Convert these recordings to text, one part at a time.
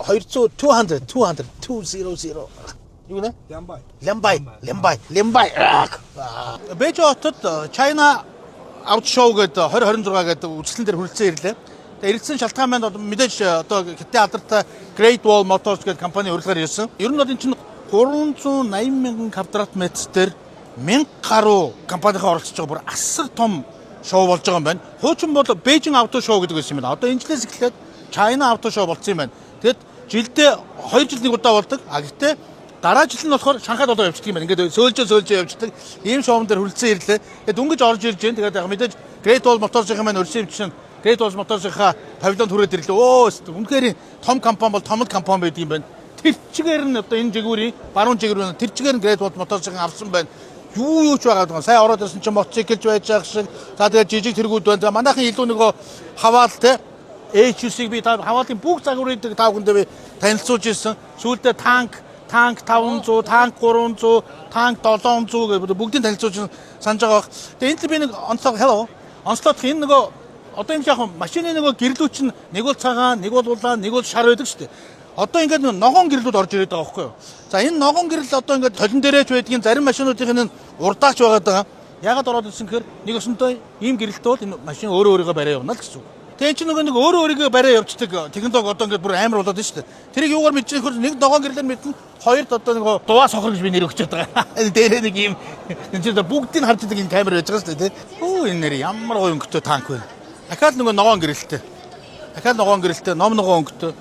200. Юу нэ? Лямбай. Бээжин хотод China Auto Show гэдэг 2026 гэдэг үзэсгэлэн дээр хүрэлцэн ирлээ. Тэгээ иргэсэн шалтгаан маань мэдээж одоо хятадын алдартай Great Wall Motors гэдэг компани урилгаар ирсэн. Ер нь бол энэ чинь 380 мянган квадрат метр дээр 1000 гаруй компанийн оролцож байгаа бүр асар том шоу болж байгаа юм байна. Хуучин бол Beijing Auto Show гэдэг байсан юм байна. Одоо энэ жилээс эхлээд China Auto Show болсон юм байна. Тэгэд жилдээ 2 жил нэг удаа болдог. Гэхдээ дараа жил нь болохоор Шанхайд одоо явчихдаг юм байна. Ингээд сөөлжөө явчихдаг. Ийм шоун дээр хүрэлцэн ирлээ. Тэгээд дөнгөж орж ирж байна. Тэгээд яг мэдээж Great Wall Motors-ийн маань өрсөн чинь Great Wall Motors-ийнхаа павильонд хүрээд ирлээ. Үнэхээр том компани бол том компани байдаг юм байна. Тэр чигээр нь одоо энэ жигүүрийн баруун жигүүр тэр чигээр нь Great Wall Motors-ийн авсан байна. Юу ч байгаа даа. Сайн ороод ирсэн чинь мотоциклж байж байгаа шиг. За тэгээд жижиг тэргүүд байна. Манайхан илүү нөгөө хаваал те HUC-г би хаваалын бүх загварыг тавхандаа би танилцуулж ирсэн. Сүүлдээ танк 500, танк 300, танк 700 гэх бүгдийг танилцуулж санаж байгаа. Тэгээ энэ л би нэг онцлог энэ нөгөө одоо энэ яг машины нөгөө гэрлүүч нь нэг бол цагаан, нэг бол улаан, нэг бол шар байдаг шүү дээ. Одоо ингээд ногоон гэрлүүд орж ирээд байгаа байхгүй юу? За энэ ногоон гэрэл одоо ингээд толон дээрээч байдгийн зарим машинуудын нь урдаач байгаа даа. Ягаад ороод ирсэн гэхээр нэг өсөнтэй ийм гэрэлтэй бол энэ машин өөрөөгөө барай явна л гэсэн үг. Тэгээ чи нэг өөрөөгөө барай явцдаг технологи одоо ингээд бүр амар болоод байна шүү дээ. Тэрийг юугаар мэдчихээр нэг ногоон гэрэлээр мэднэ, хоёрд одоо нэг дуваа сохор гэж би нэр өгч байгаа. Дээрээ нэг ийм энэ чи бүгдийг харж байгаа энэ камер байж байгаа шүү дээ. Энэ нэр ямар гоё өнгөтэй танк вэ? Дахиад нөгөө ногоон гэрэлтэй. Ном ногоон өнгөтэй.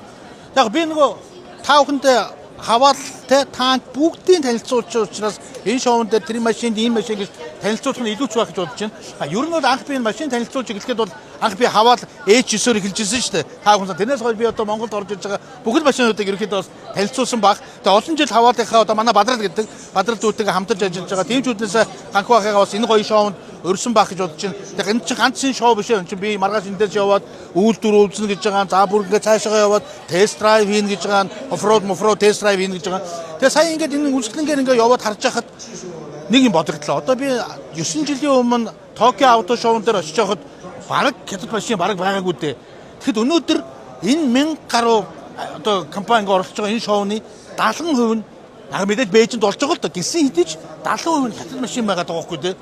Яг би нөгөө та бүхэндээ хаваалтай танк бүгдийг танилцуулж учраас энэ шоунд дээр тэр машин гэж танилцуулах нь илүү ч байх гэж бодож байна. Ер нь бол анх би энэ машин танилцуулж эхлэхэд бол анх би хаваал H9-оор эхэлж ирсэн шүү дээ. Та бүхэн тэрнээс хойш би одоо Монголд орж ирж байгаа бүхэл машинуудыг ерөөхдөө бас танилцуулсан баг. Тэгээ олон жил хаваалынхаа одоо манай Бадрал зүйтэйгээ хамтарч ажиллаж байгаа. Тимчүүднээс анх байхаа бас энэ гоё шоунд өрсөн баг гэж бодож байна. Тэгээ энэ чинь ганц шоу биш юм чинь би маргааш эндээс яваад үйлдвэр үзэн гэж байгаа. За бүр ингээд цаашаа яваад тест драйв хийн гэж байгаа. Оффроуд тест драйв хийн гэж байгаа. Тэгээ сая ингээд энэ үйлчлэнгээр ингээд яваад харж байхад нэг юм бодогдлоо. Одоо би 9 жилийн өмнө Токио Auto Show дээр очиж байхад бараг хятад машин бараг байгаагүй дээ. Тэгэхэд өнөөдөр энэ 1000 гаруй одоо компаниг оролцож байгаа энэ шоуны 70% нь яг мэдээж Бээжинд болж байгаа л да. Гисэн хэдиж 70% нь хятад машин байгаа байхгүй дээ.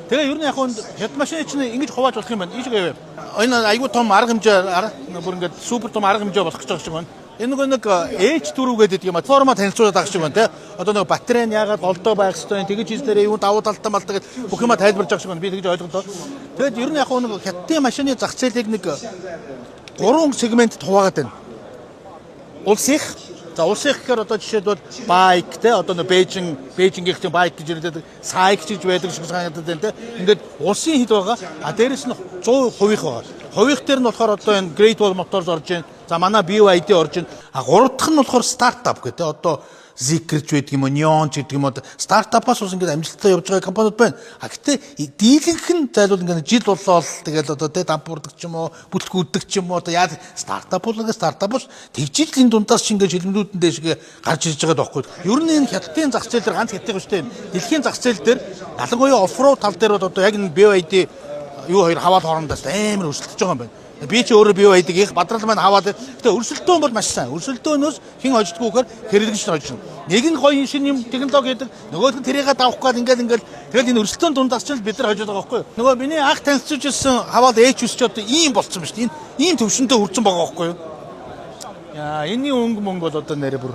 Тэгээ ер нь яг хятад машины чинь ингэж хувааж болох юм байна. Ийш гэвэ. Энэ айгүй том арга хэмжээ бүр ингээд супер том арга хэмжээ болох гэж байгаа шиг байна. Энэ нэг H4 гэдэг юм а форма танилцуулаад байгаа шиг байна те. Одоо нэг батарей нь яагаад голдоо байх хэвээр тэгэж хийснээр юу давуу талтай мал тэгээд бүх юма тайлбарж байгаа шиг байна. Би тэгж ойлголоо. Тэгээд ер нь яг нэг хятадын машины зах зээлийг нэг 3 сегментэд хуваагаад байна. Улс их гэхээр одоо жишээд бол байк те одоо нэг Бээжингийнх байк гэж ирдэг сайк гэж байдаг шиг санагдаад байна те. Ингээд улсын хэд байгаа. Дээрэс нь 100% байгаа. Хувийнх дээр нь болохоор одоо энэ Great Wall Motors орж байна. За манай BYD орж байна. Гурав дахь нь болохоор стартап гэдэг. Одоо Zikr-ч байдаг юм уу, Neon ч гэдэг юм уу. Стартапаас ус ингээд амжилттай явж байгаа компаниуд байна. Гэтэ дийлэнх нь зайлуул ингээд жил боллоо тэгэл одоо те дампуурдаг ч юм уу, бүтлгүүддэг ч юм уу. Одоо яа стартап бол тэгжиж энэ дундаас ч ингээд шилмнүүдэн дэшгээ гарч ирж байгаа байхгүй. Ер нь энэ хятадын зах зээл дээр ганц хятадын шүү дээ. Дэлхийн зах зээл дээр ялангуяа оффроуд тал дээр бол одоо яг энэ BYD юу хоёр хаваал хоорондоос амар өрсөлдөж байгаа юм байна. Би ч өөрөө BYD-ийн Бадрал маань хаваад. Гэтэ өрсөлдөөн бол маш сайн. Өрсөлдөөнөөс хэн хождгоо гэхээр хэрэглэгч нь хожно. Нэг нь гоё шинэ юм технологи гэдэг. Нөгөөх нь тэрийг давах гээд ингээд тэгэл энэ өрсөлдөөн дундаас ч бид нар хожоод байгаа байхгүй юу. Нөгөө миний анх танилцуулж ирсэн хаваал H9 ч одоо ийм болцсон ба шүү дээ. Ийм төвшөнтэй хүрсэн байгаа байхгүй юу. Яа, энэний мөнгө бол одоо нэрэ бүр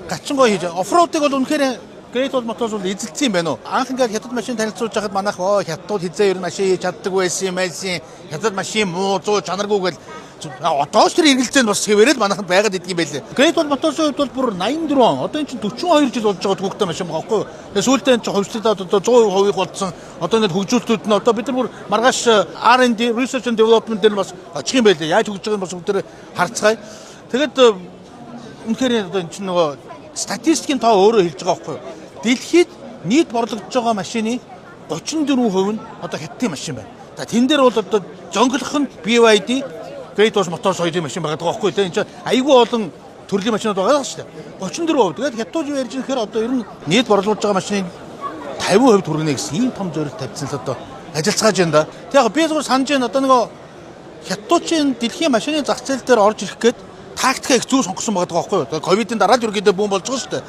гачин гоё хийж. Оффроудыг бол үнэхээр Great Wall Motors бол эзэлсэн юм байна уу? Анх ингээд хятад машин танилцуулж байхад манайх хятадууд хизээ ер нь машин хийж чаддаг байсан юм байсан. Хятад машин муу зүү чанаргүй гэл одоо ч тэр эргэлзээнд бас хэвээрэл манайханд байгаад идэг юм байлээ. Great Wall Motors-ийн хувьд бол бүр 84 он. Одоо энэ чинь 42 жил болж байгаа түүхтэй машин байгаа байхгүй юу? Тэгээ сүүлдээ энэ хувьчлагдаад одоо 100% болцсон. Одоо ингээд хөгжүүлэлтүүд нь одоо бид нар бүр маргааш R&D Research and Development дээр бас очих юм байлээ. Яаж хөгжиж байгааг бас бүгд харцгаая. Тэгээд үнэхээр одоо энэ чинь нөгөө статистикийн тоо өөрөө хэлж байгаа байхгүй юу? Дэлхийд нийт борлогдож байгаа машины 34% нь одоо хятадын машин байна. За тэн дээр бол одоо жонглох нь BYD, Great Wall Motors хоёрын машин байгаа байхгүй юу? Энэ чинь айгүй олон төрлийн машинууд байгаа шүү дээ. 34%. Тэгээд хятадууд юу ярьж байгаа одоо ер нь нийт борлуулж байгаа машины 50% хүргэнэ гэсэн ийм том зорилт тавьсан л одоо ажиллацгааж байна да. Тэг яг би зөвхөн санаж байна одоо нөгөө хятадуудын дэлхийн машины зах зээл дээр орж ирэх гээд тактика их зүү сонгосон байгаа байхгүй юу. Ковидын дараа л ерөөдөө бүүн болж байгаа шүү дээ.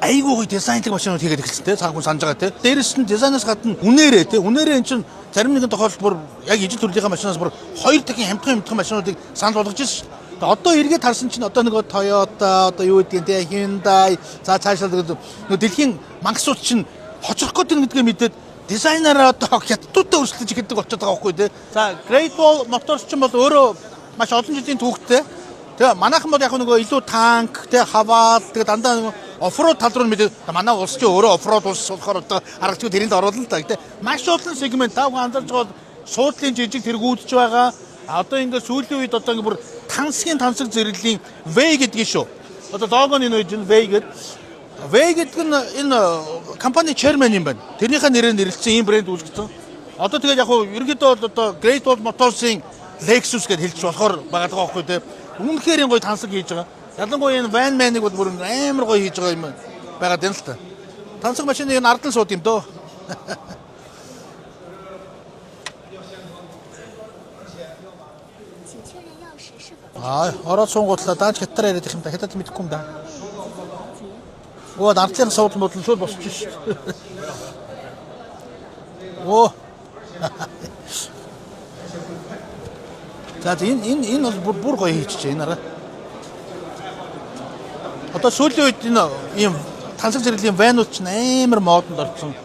Айгуу гоё дизайнлаг машинууд хийгээд эхэлсэн те цаанхан санаж байгаа те. Дээрээс нь дизайнаас гадна үнээрээ те. Үнээрээ эн чинь зарим нэгэн тохиолдолд бүр яг ижил төрлийнхаа машинаас бүр 2 дахин хямдхан машинуудыг санал болгож ирсэн шүү дээ. Одоо эргээд харсан чинь одоо нөгөө Toyota одоо юу гэдгийг те Hyundai за цаашаа нөгөө дэлхийн мангасууд чинь хожрох гэдэг гэдгээ мэдээд дизайнераа одоо хятадуудаа өрсөлдөж ихэдэг очиод байгаа байхгүй те. За Great Wall Motors ч юм бол өөрөө маш олон жилийн түүхтэй. Тэгээ манайхан бол яг нөгөө илүү танк те хаваал тэгээ дандаа оффроуд тал руу мэдээ манай улс чинь өөрөө оффроуд улс болохоор одоо аргачлал тэрэнд оруулна л та гэдэг. Маш олон сегмент тав анзаарч байгаа суудлын жижиг тэргүүдж байгаа. Одоо ингээд сүүлийн үед одоо ингээд бүр тансгийн тансаг зэрэглэлийн V гэдгийг шүү. Одоо логоны нөөж нь V гэдэг. V гэдэг нь энэ компани chairman юм байна. Тэрнийхээ нэрээр нэрлэлсэн ийм брэнд үүсгэсэн. Одоо тэгээд яг хуу ерөнхийдөө одоо Great Wall Motors-ийн Lexus гэж хэлж болохоор байгаа даа байхгүй те. Үнэхээр гоё тансаг хийж байгаа. Ялангуяа энэ van man-ыг бол бүр амар гоё хийж байгаа юм байгаа юм л та. Тансаг машины энэ ард нь сууд юм дөө. Ороод суунгуудлаа дааж хятад яриад их юм да. Хятад мэдэхгүй юм да. Оо ардлын суудлын бодлон шууд босч шít. Оо. За энэ бол бүр гоё хийчихэ энэ арга. Одоо сүүлийн үед энэ ийм тансаг зэрэглэлийн ванууд ч амар модонд орсон.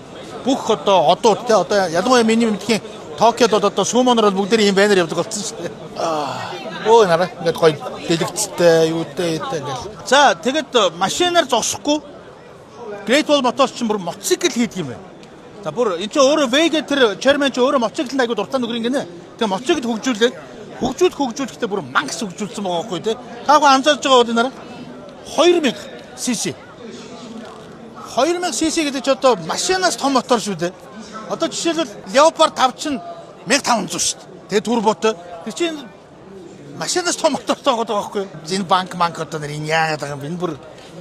Бүх одоо те одоо ялангуяа миний мэдхийн Токиод одоо сумоноор бүгдээр ийм ванаар явдаг болсон шүү дээ. Оо нара ингээд гоё дэлгэцтэй юутэй ингээл. За тэгэд машинаар зогсохгүй Great Wall Motors ч бүр мотоцикл хийдэг юм байна. За бүр энэ чинь өөрөө Vega тэр chairman чи өөрөө мотоциклд айгуу дуртай нүгэр ингэнэ. Тэгээ мотоцикл хөгжүүлэхдээ бүр мангас хөгжүүлсэн байгаа байхгүй те. Таагүй анзаарж байгаа бол энэ нара 2000 cc. 2000 cc гэдэг чи одоо машинаас том мотор шүү дээ. Одоо жишээлбэл Leopard 5 чинь 1500 шүү дээ. Тэгээ турботой. Тэр чинь машинаас том мотортой байгаа байхгүй. Энэ банк одоо нэр энэ яагаад байгаа юм. Энэ бүр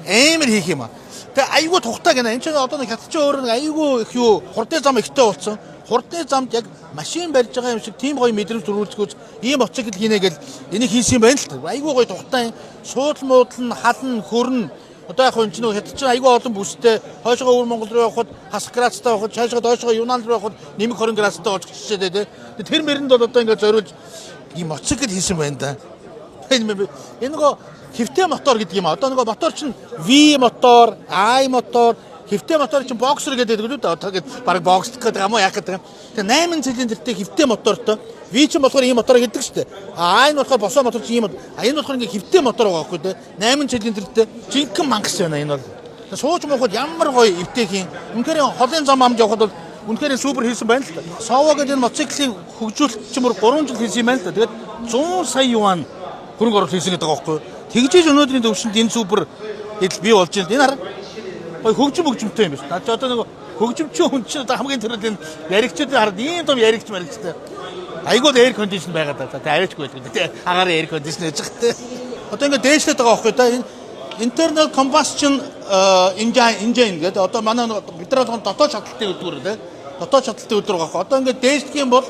амар хийх юм аа. Тэгээ айгүй тухтай гэнэ. Энэ чинь одоо нэг хятадч өөр нэг айгүй их юу хурдны зам ихтэй болсон. Хурдны замд яг машин барьж байгаа юм шиг тийм гоё мэдрэмж төрүүлцгөөс ийм мотоцикл хийнэ гэл энийг хийсэн юм байна л та. Айгүй гоё тухтай. Суудл муудлан халан хөрн. Одоо яг энэ чинь хятадч айгүй олон бүстэй хойшоо өвөр Монгол руу явхад хасах градустай явхад цаашаа доошоо Юнан руу явхад нэмэг 20 градустай болж гिचчихэд те. Тэр мэрэнд бол одоо ингээд зориулж ийм мотоцикл хийсэн байна да. Энэ нөгөө хэвтэй мотор гэдэг юм а. Одоо нөгөө мотор чинь V мотор, I мотор, хэвтэй мотор чинь боксер гэдэг үү дээ. Одоо гээд баг бокс гэдэг юм уу яах гэдэг юм. Тэгээ 8 цилиндртэй хэвтэй мотортой. V чинь болохоор ийм мотор гэдэг шүү дээ. I нь болохоор босоо мотор чинь ийм. Энэ болохоор ингээ хэвтэй мотор байгаа байхгүй дээ. 8 цилиндртэй. Жинхэнэ мангас байна энэ бол. Сууж моход ямар гоё эвтэйх юм. Үнэхээр холын зам амд явхад бол үнэхээр супер хийсэн байна л та. Sovo гэдэг энэ мотоциклын хөгжүүлэлт чинь бүр 3 жил хийсэн юм байна л та. Тэгээд 100 сая юан хөрөнгө оруулалт хийсэн гэдэг байгаа байхгүй. Тэгжиж өнөөдрийн төвшөнд энэ супер идэл бий болж байна. Энэ хараа гоё хөгжимтэй юм биш. Наад чи одоо нэг хөгжимчин хүн чинь одоо хамгийн түрүүнд энэ яригчдыг хараад ийм том яригч маригчтай. Айгууд air condition байгаад та. Тэгээ авиачгүй байдаг. Тэгээ агаараа air condition хийж байгаа те. Одоо ингэ дээшлээд байгаа байхгүй та. Энэ internal combustion engine гэдэг одоо манай бид нар дотоод шатлалтын өдгөр те. Дотоод шатлалтын өдөр байгаа. Одоо ингэ дээшлэх юм бол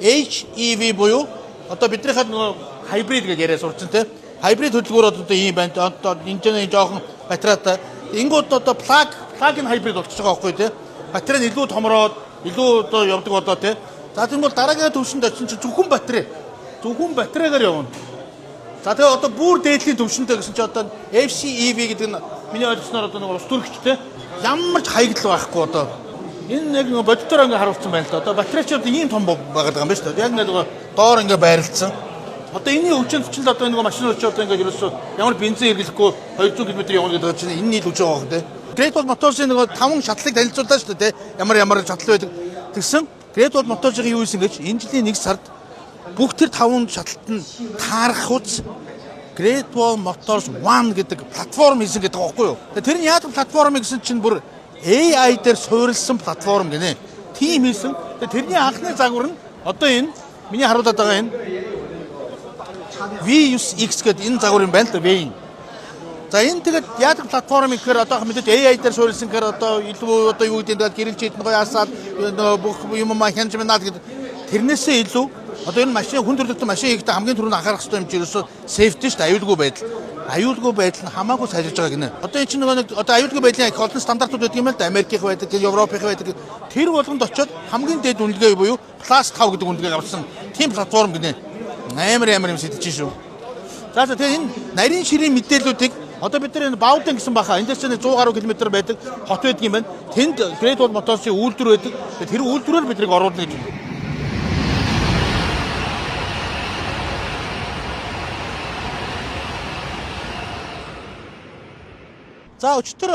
HEV буюу одоо биднийхээ нөгөө hybrid гэж яриа сурчин те. Hybrid хөдөлгөөр одоо ийм байна. Одоо энэ жоохон батарейтай. Ингүүд одоо plug-in hybrid болчихж байгаа байхгүй те. Батарей нь илүү томроод илүү одоо явдаг болоо те. За тийм бол дараагийн төвшөнд очиж зөвхөн батарей. Зөвхөн батарейгаар явна. За тэгээ одоо бүр дээдлийн төвшөнтэй гэсэн чи одоо FCEV гэдэг нь миний ойлгосноор одоо нэг ус төрөгчтэй ямар ч хаягдл байхгүй одоо. Энэ яг нэг бодитоор ингээ харуулсан байна л да. Одоо батарей ч одоо ийм том байгаад байгаа юм байна шүү дээ. Яг нэг доор ингээ байрлалцсан. Одоо энэний өвчин төчл одоо нэг машин өчөө одоо ингээ ерөөсөө ямар бензин хэрэглэхгүй 200 км явна гэдэг чинь энэ нийл үж байгаа хөө тэ. Great Wall Motors-ийн нэг 5 шатлыг танилцууллаа шүү дээ тэ. Ямар шатал байдаг. Тэгсэн Great Wall Motors-ийн юу хийсэн гэж энэ жилийн 1 сард бүх тэр 5 шаталт нь таарах үз Great Wall Motors One гэдэг платформ хийсэн гэдэг байгаа байхгүй юу. Тэр нь яадаг платформ гэсэн чинь бүр AI дээр суурилсан платформ гинэ. Тим хийсэн. Тэрний анхны загвар нь одоо энэ миний харуулдаг байгаа энэ V9X гэдэг энэ загвар юм байна л да V. За энэ тэгээд яадаг платформ гэхээр одоо мэдээж AI дээр суурилсан гэхээр одоо илүү одоо юу гэдэг нь гэрэл чийд нөгөө яасаад бүх юм хянжмнаад гэдэг тэрнээсээ илүү Одоо энэ машин хүн төрөлхтөн машин хийхдээ хамгийн түрүүнд анхаарах хэрэгтэй юм чи ерөөсөө safety шүү дээ, аюулгүй байдал. Аюулгүй байдал нь хамаагүй сайжирж байгаа гинэ. Одоо энэ чинь нэг одоо аюулгүй байдлын их олон стандартууд байдаг юм л да. Америкийнх байдаг, Европынх байдаг. Тэр болгонд очиод хамгийн дээд үнэлгээ буюу Plus 5 гэдэг үнэлгээг авсан тийм платформ гинэ. Амар юм сэтэж шүү. За тэгээ энэ нарийн ширийн мэдээллүүдийг одоо бид нар энэ Бауден гэсэн баха эндээс нэг 100 гаруй километр байдаг хот байдаг юм байна. Тэнд Great Wall Motors-ийн үйлдвэр байдаг. Тэр үйлдвэрээр биднийг оруулна гэж байна. За өчтөр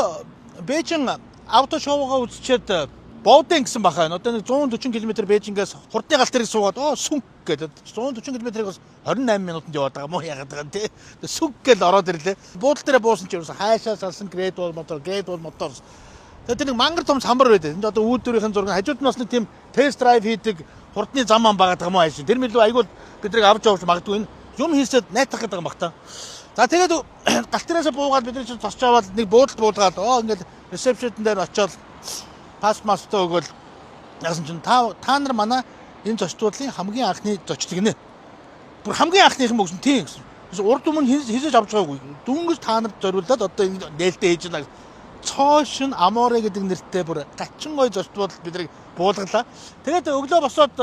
Бээжин авто шоугаа үзчихэд Бауден гэсэн баха. Одоо нэг 140 км Бээжингээс хурдны галт дээр суугаад сүнг гэдэг 140 км-ийг бас 28 минутанд яваад байгаа мó яагаад байгаа юм те. Сүнг гэл ороод ирлээ. Буудлын дээрээ буусан ч ерөөсө хаашаа салсан Great Wall Motors. Тэгээд нэг мангар том самбар байдаг. Энд одоо үйлдвэрийн зураг хажууд нь бас нэг тийм тест драйв хийдэг хурдны зам ам байгаа юм ааш. Тэр мэлүү айгуул биднийг авч явуулж магадгүй юм хийсэд найтах гэдэг юм баг та. За тэгээд галт дээрээс буугаад бид нар чинь тосч аваад нэг буудалд буулгаад ингээд ресепшн дээр очиод пас мастай өгөөл яасан чинь та нар манай энэ зочдлын хамгийн анхны зочд гинэ. Бүр хамгийн анхных юм гэсэн тийм гэсэн. Урд өмнө хийсэж авч байгаагүй. Дүнгэж та нарт зориулаад одоо энэ нээлттэй хийж байна. Цоошин Аморе гэдэг нэртэй бүр гачин гой зочдууд биднийг буулгалаа. Тэгээд өглөө босоод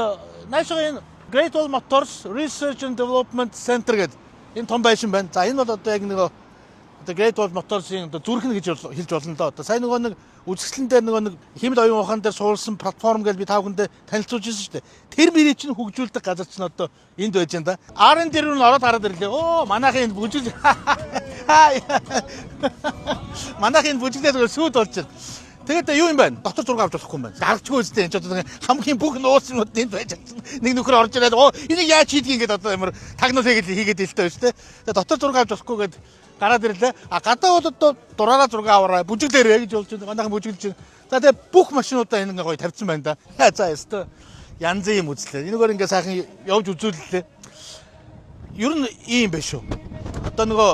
наашаа энэ Great Wall Motors Research and Development Center гэдэг энэ том байшин байна. За энэ бол одоо яг нэг одоо Great Wall Motors-ийн одоо зүрхэн гэж хэлж болно л да. Одоо сайн нэг үзэсгэлэн дээр нэг хэмэл оюун ухаан дээр суулсан платформ гэж би та бүхэндээ танилцуулж ирсэн шүү дээ. Тэр мөрийг чинь хөгжүүлдэг газар чинь одоо энд байж байна да. R&D руу нь ороод хараад ирлээ. Манайхын бүжил манайхын бүжиглээд сүйд болж байна. Тэгээд юу юм бэ? Дотор зураг авч болохгүй юм байна. Гарчгүй үстэй энэ ч одоо хамгийн бүх нууцнууд энд байж чадсан. Нэг нөхөр орж ирээд энийг яаж хийдгийг ингээд одоо ямар тагнуул хийгээд хэлтэй шүү дээ. Тэгээд дотор зураг авч болохгүй гээд гараад ирлээ. Гадаа бол одоо дураараа зураг аваарай. Бүжиглээрэй гэж болж байна. Манайхан бүжиглж байна. За тэгээд бүх машинуудаа энэ гоё тавьсан байна да. За ёстой янзын юм үзлээ. Энэгээр ингээд сайхан явж үзүүллээ. Ер нь ийм байх шүү. Одоо нөгөө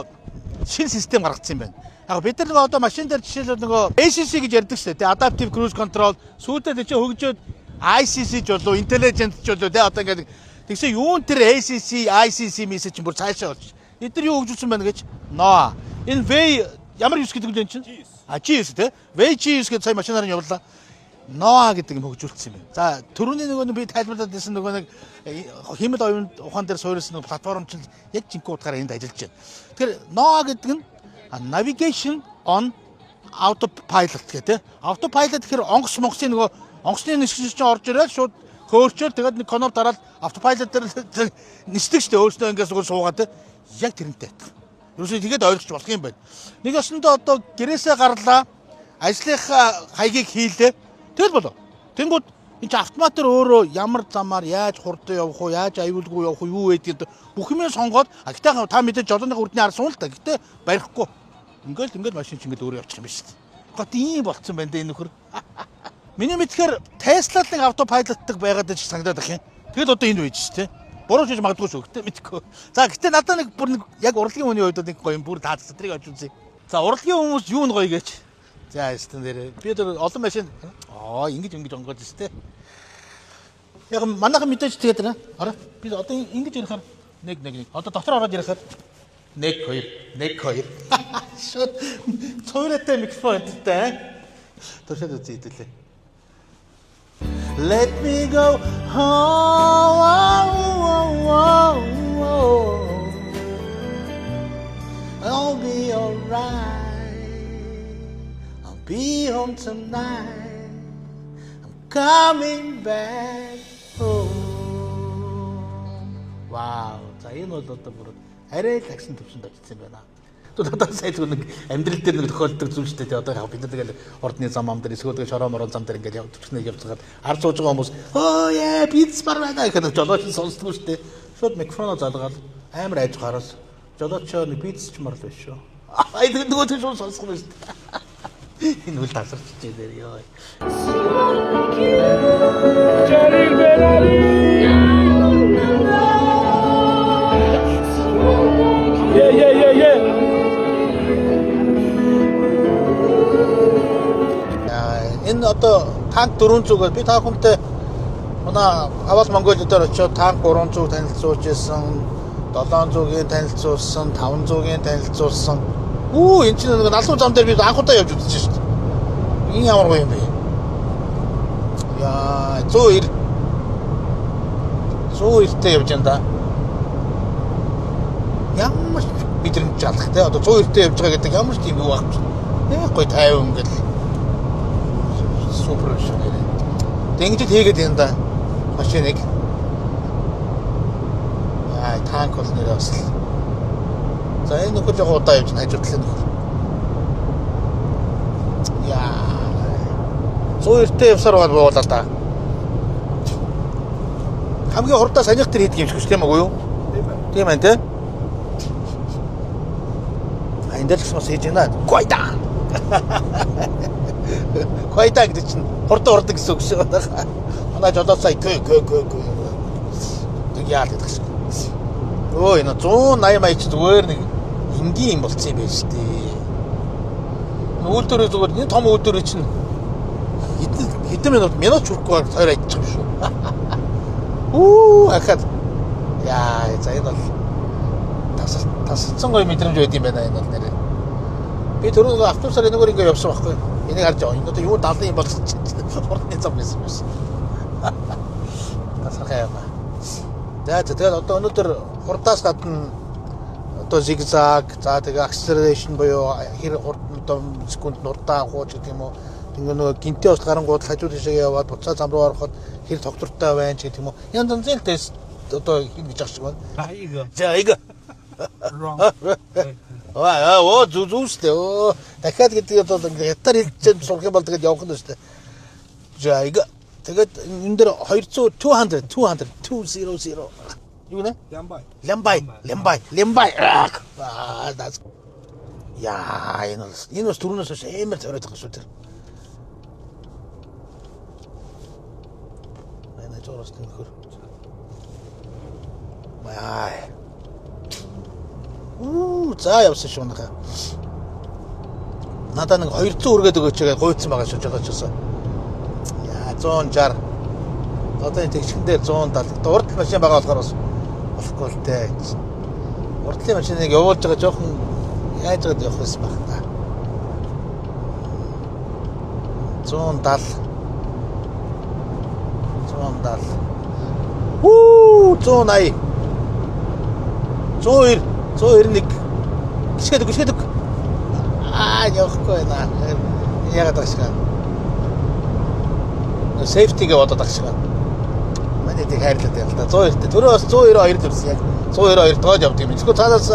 шинэ систем гаргацсан юм байна. Яг бид нар нөгөө одоо машин дээр жишээлбэл нөгөө ACC гэж ярьдаг шүү дээ. Adaptive Cruise Control сүйдээ чи хөгжөөд ICC ч болов, Intelligent ч болов тий одоо ингээд тэгсэн юун тэр ACC, ICC мессеж чинь бүр цаашаа болж. Эдгээр юу хөгжүүлсэн байна гэж NOAA. Энэ Way ямар юус гэдэг нь чинь? GS тий. Way GS гэдэг сая машинаар нь явууллаа. NOAA гэдэг юм хөгжүүлсэн юм байна. За түрүүний нөгөө би тайлбарлаад байсан нөгөө нэг хэмэл оюун ухаан дээр суурилсан нөгөө платформ чинь яг жинхэнэ утгаараа энд ажиллаж байна. Тэгэхээр NOAA гэдэг нь Navigation on Autopilot гэдэг. Autopilot гэхээр онгоц монгосын нөгөө онгоцны нисгч чинь орж ирээд шууд хөөрчөөл тэгээд нэг конор дараад автопайлот дээр нисдэг штэ өөрснөө ингээс суугаад яг тэрнтэй адилхан. Юусе тэгээд ойлгож болох юм байна. Нэг өсөндөө одоо гэрээсээ гарлаа ажлынхаа хаягийг хийлээ. Тэгэл болоо. Тэнгүүд энэ ч автоматар өөрөө ямар замаар яаж хурдан явах уу, яаж аюулгүй явах уу, юу гэдэг бүх юм сонгоод гэтээ та мэдээж жолооны урдны харсан л та. Гэтээ барихгүй. Ингээл машин ч ингээд өөрөө явчих юм биш үү. Гот ийм болцсон байна дээ энэ нөхөр. Миний мэдхээр Tesla-ийн автопайлотдаг байгаад гэж санагдаад байх юм. Тэгэл одоо энэ байж шүү дээ. Буруу хийж магадгүй шүү. Гэтээ мэдгүй. За гэтээ надад нэг бүр нэг яг урлагийн хүний хувьд нэг гоё юм бүр таацсан. Тэрийг очиж үзье. За урлагийн хүмүүс юу н гоё гэж. За стен дээр би одоо олон машин ингэж онгоод шүү дээ. Яг манайхан мэдээж тэгээд нэ. Хараа. Би одоо ингэж ярихаар нэг. Одоо дотор ороод ярихаар 1 2 шууд цоортой микрофонтой туршаад үзье хэдүүлээ. Let me go home. I'll be alright. I'll be home tonight. I'm coming back home. Wow. За энэ бол одоо бүр арай таксын төвшөнд очсон байна. Одоо сайн зүгээр нэг амьдрал дээр нэг тохиолддог зүйл шүү дээ. Одоо бид нар тэгэл ордны зам ам дээр эсвэл шороо морон зам дээр ингээд явчихнаа явцгаад ард сууж байгаа хүмүүс яа пиц бар байна гэдэг жолооч сонсдгоо шүү дээ. Шууд микрофоноо залгаад амар айж гараад жолоочоо нэг пиц ч мар л биш шүү. Энэ нөгөө тийм шууд сонсох юм шүү дээ. Энэ үл тасарч дээ дээр ёо. Энэ одоо танк 400-аар би та бүхэнтэй Манай аваад Монголиудаар очиод танк 300 танилцуулж исэн, 700-ийн танилцуулсан, 500-ийн танилцуулсан. Энэ чинь нэг налуу зам дээр би анх удаа явж үзэж шүү дээ. Энэ ямар гоё юм бэ? Яа, 190-тэй явж байна да. Ямар мэдрэмж чадах те. Одоо 190-тэй явж байгаа гэдэг ямар ч юм юу байхгүй. Гоё тайван ингээл. Супер шанаа. Тэнгиж хийгээд юм да. Машиныг. Танк бол нэрээ бас. За энэ нөхөр яг удаа явж хажуудлаа нөхөр. Яа. 190-тэй явсаар буулаа да. Хамгийн хурдаа санийх төр хийдэг юм шиг шүү тийм үү юу? Тийм байна те. Энэ дээр ч бас хийж байна. Гойда. Гойда гэдэг чинь хурдан гэсэн үг шүү. Манай жолоосаа гөө. Тэг яа гэдэг шиг. Энэ 180 маяг ч зүгээр нэг энгийн юм болцсон юм байна шүү дээ. Үйлдвэрээ зүгээр энэ том үйлдвэрээ чинь хэдэн минут хүрэхгүй тойроо идчих юм шүү. Ахад. Яа, за энэ бол тасалсан гоё мэдрэмж байд юм байна энэ бол нэрээ. Би түрүү автобусаар энэгээр ингээ явсан байхгүй. Энийг харж байгаа. Энэ одоо юу 70 юм болсон чинь хурдны зам байсан юм шиг. Тасархай юм. За тэгээд одоо өнөөдөр хурдаас гадна одоо зигзаг, за тэгээд acceleration буюу хэр хурдан одоо секунд хурдан хууч гэдэг юм уу. Ингээ нөгөө гинтээ ус гарангууд хажуу тишээ яваад буцаа зам руу ороход хэр тогтвортой байна ч гэдэг юм уу. Янз янзын тест одоо хин гэж ах шиг байна. За эйг. Wrong. Зүзүүстэй. Дахиад гэдэг одоо хятаар хэлж сурах юм бол тэгээд явах нь шүү дээ. За эйг. Тэгээд энэ дээр 200 юу нэ? Лямбай. That's. Яа, энэ бас түрүүнээс хойш амар царайд байгаа шүү дээ. Манай жороос нөхөр. Яа. За явсан шүү нөхөр. Надаа нэг 200 өргөд өгөөч гэж гуйцсан байгаа шүү жолоочсоо. Яа, 160. Одоо энэ тэгшин дээр 170. Урд машин байгаа болохоор бас болохгүй л дээ. Урдлын машиныг явуулж байгаа жоохон яаж яагаад явах юм бэ та. 170. 180. 191. Гიშгэдэг. Явахгүй байна. Яагаад тагшгаа. Safety-гээ бодоод тагшгаа. Манай тийг хайрлаад байл та. 190. Түрүү бас 192 төрсөн яг. 192 доод явдаг юм. Эсвэл цаанаас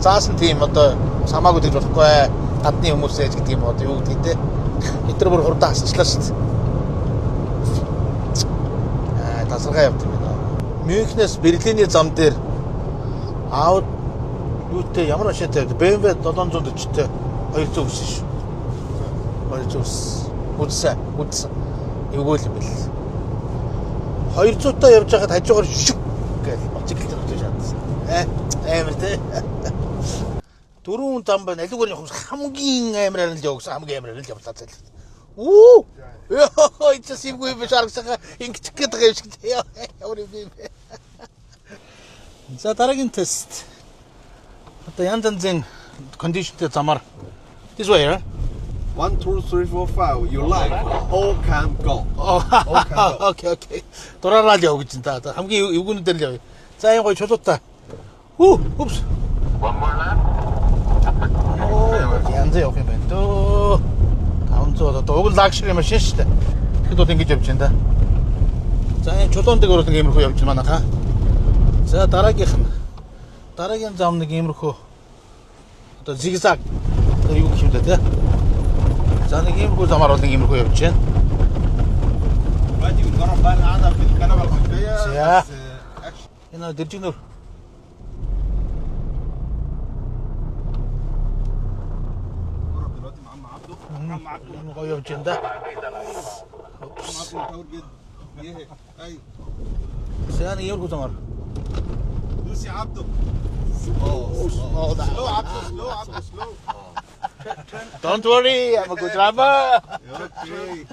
заасан тийм одоо самаагүй гэж болохгүй. Гадны хүмүүс ээж гэдэг юм одоо юу гэдэг те. Эдгээр бүр хурдан хасчлаа шүү дээ. Тасархай явдаг юм. Мюнхнээс Берлиний зам дээр юутэй ямар машинтай BMW 740-тэй 200 өссөн шүү. 200 үдсэн. Эвгүй л юм бэл. 200-таа явж байхад хажуугаар шүк гэж мотоцикл дээр чадсан. Амар тий. Дөрвөн зам байна. Алигээр явах хамгийн амар арил явсан. Хамгийн амар арил явлаа зал. Ёо, it's a simple way шаргасаа ингэж гэдэг юм шиг тий. Ямар юм бэ? За дараагийн тест. Одоо янз янзын кондишнтэй замаар. This way, huh? 1, 2, 3, 4, 5. You like all can go. Okay. Дураараа л яв гэж та. Хамгийн эвгүүнүүдээр л яв. За энэ гоё чулуутай. Oops. One more lap. Янз явах юм байна дөө. 500 одоо уг лакшери машин шүү дээ. Тэгэхэд бол ингэж явж байна да. За энэ чулуун дээр нэг иймэрхүү явж байна манайха. За дараагийн зам нэг иймэрхүү одоо зигзаг юу гэх юм бэ те. За нэг иймэрхүү замаар бол нэг иймэрхүү явж байна. За энэ дэржигнөр гоё явж байна да. За нэг иймэрхүү замаар Lucy Abdo. Slow. Don't worry, I'm a good driver. Okay.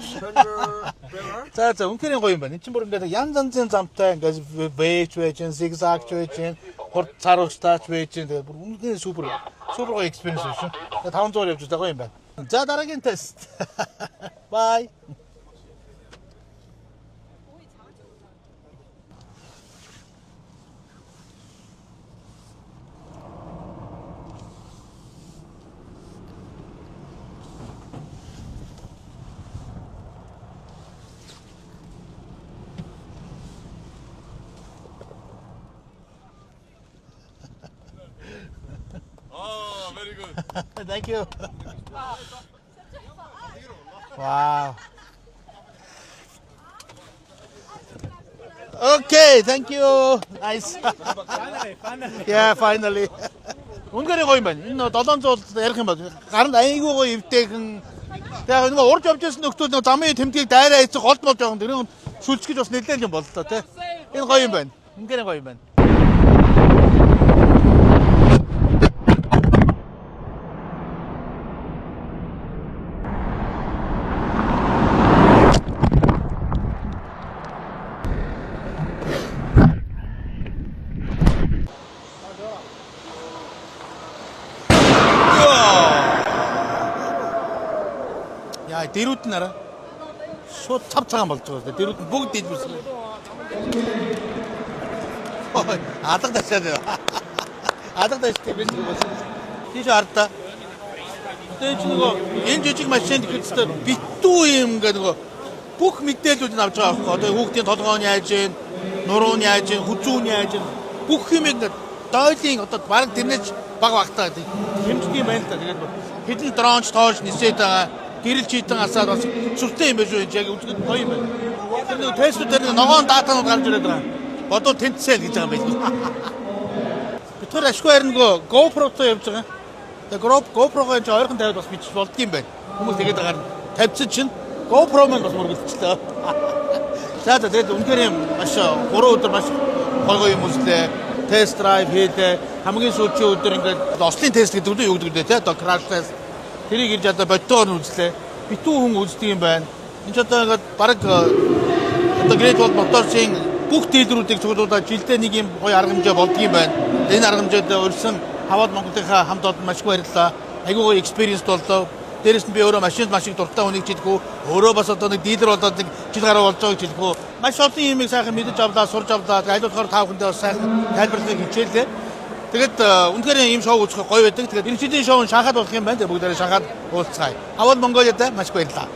За үнэхээр гоё юм байна. Энд чинь бүр ингээд янз янзын замтай ингээд вэж байж, зигзаг байж, хурд цар устаач байж, тэгээд бүр үнэхээр супер гоё experience шүү. Тэгээд 500 явж байгаа гоё юм байна. За дараагийн тест. Bye. Oh, very good. Thank you. Wow. Okay, thank you. Nice. Yeah, finally. Үнэхээр гоё юм байна. Энэ 700 ярих юм байна. Гаранд айгүй гоё эвтэйхэн. Тэгээ нэг урд явж байсан нөхдөл нэг замын тэмдгийг дайраа эцэг голд болж байгаа юм. Тэр шүлцгэж бас нэлээд юм боллоо те. Энэ гоё юм байна. Үнэхээр гоё юм байна. 야, 대루트 나라. 소 찹차가 멀쩡해. 대루트 бүгд дийдвэрсэн. 아딱 다시 해야 돼. 아딱 다시 되면 тийш ардаа. Тэгээ чи нөгөө энэ жижиг машинд гэхэлтэй битүү юм гэдэг нөгөө бүх мэдээллүүд нь авч байгаа байхгүй. Одоо хүүхдийн толгой нь яаж ийн, нуруу нь яаж ийн, хүзүү нь яаж ийн бүх юм ингээд дойлын одоо баг тэрнэж баг багтаа хэмждэг юм байна л да. Тэгээд хэдэн дронч тоож нисээд байгаа гэрэл чийдэн асаад бас сүртэй юм байж үү яг үзэхэд гоё юм байна. Тэр нэг тестүүдээр ногоон датанууд гарч ирээд байгаа. Бодоо тэнцсэн гэж байгаа юм байна. Би тэр ашгүй харингаа GoPro-той явж байгаа. Тэгээ GoPro-гоо энэ ойрхон тавиад бас бичиж болдгийм байна. Хүмүүс тэгээд байгаа нь тавьчихсан чинь GoPro маань бас мөргөлдчихлээ. За тэгээд үнэхээр юм маш 3 өдөр маш гоё юм үзлээ. Тест драйв хийлээ. Хамгийн сүүлийн өдөр ингээд ослын тест гэдэг үү юу гэдэг вэ те? Одоо crash test. Тэрийг ирж одоо бодтоор нь үзлээ. Битүү хүн үздэг юм байна. Энд ч одоо ингээд баг одоо Great Wall Motors-ийн бүх дийлрүүдийг цуглуулаад жилдээ нэг юм гоё арга хэмжээ болдгийм байна. Энэ арга хэмжээд урьдсан Хаваад Монголынхаа хамт олон маш их баярлалаа. Айгүй гоё экспириенс боллоо. Дээрээс нь би өөрөө машинд маш их дуртай хүнийг жилдгүү. Өөрөө бас одоо нэг дилер болоод нэг жил гаруй болж байгааг жилдгүү. Маш олон юмыг сайхан мэдэж авлаа, сурж авлаа. Айлуулахаар та бүхэндээ бас сайхан тайлбарлахыг хичээлээ. Тэгээд үнэхээр ийм шоу үзэх гоё байдаг. Тэгээд энэ жилийн шоу Шанхайд болох юм байна. Тэгээд бүгдээрээ Шанхайд уулзцгаая. Хаваад Монголиад маш их баярлалаа.